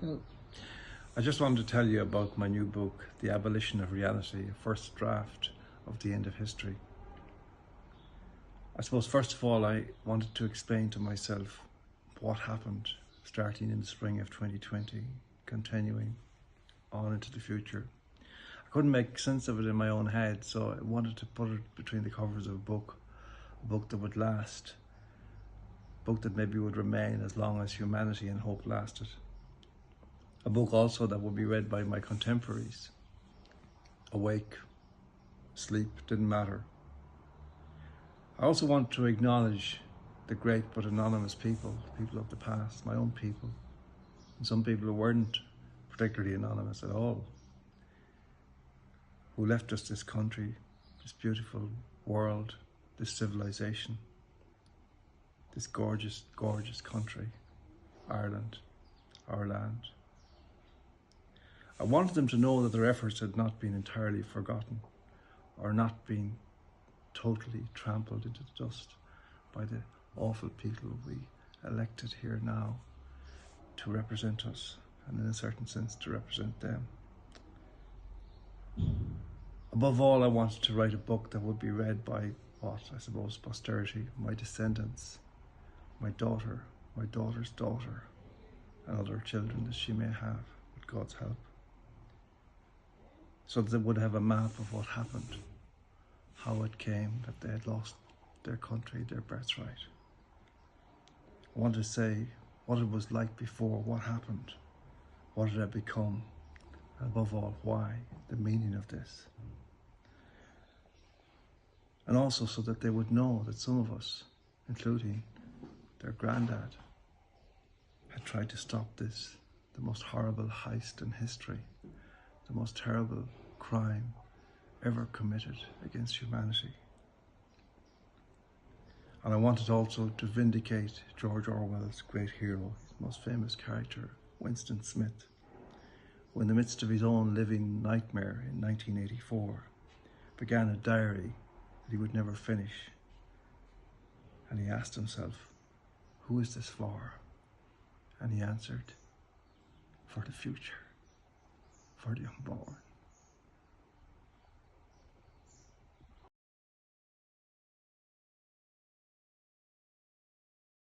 Go. I just wanted to tell you about my new book, The Abolition of Reality, a first draft of the end of history. I suppose first of all I wanted to explain to myself what happened starting in the spring of 2020, continuing on into the future. I couldn't make sense of it in my own head, so I wanted to put it between the covers of a book that would last, a book that maybe would remain as long as humanity and hope lasted. A book also that would be read by my contemporaries. Awake, sleep, didn't matter. I also want to acknowledge the great but anonymous people of the past, my own people, and some people who weren't particularly anonymous at all, who left us this country, this beautiful world, this civilization, this gorgeous, gorgeous country, Ireland, our land. I wanted them to know that their efforts had not been entirely forgotten or not been totally trampled into the dust by the awful people we elected here now to represent us, and in a certain sense to represent them. Above all, I wanted to write a book that would be read by posterity, my descendants, my daughter, my daughter's daughter, and other children that she may have, with God's help, so that they would have a map of what happened, how it came that they had lost their country, their birthright. I wanted to say what it was like before, what happened, what it had become, and above all, why, the meaning of this. And also so that they would know that some of us, including their granddad, had tried to stop this, the most horrible heist in history, the most terrible crime ever committed against humanity. And I wanted also to vindicate George Orwell's great hero, his most famous character, Winston Smith, who in the midst of his own living nightmare in 1984 began a diary that he would never finish. And he asked himself, who is this for? And he answered, for the future, for the unborn.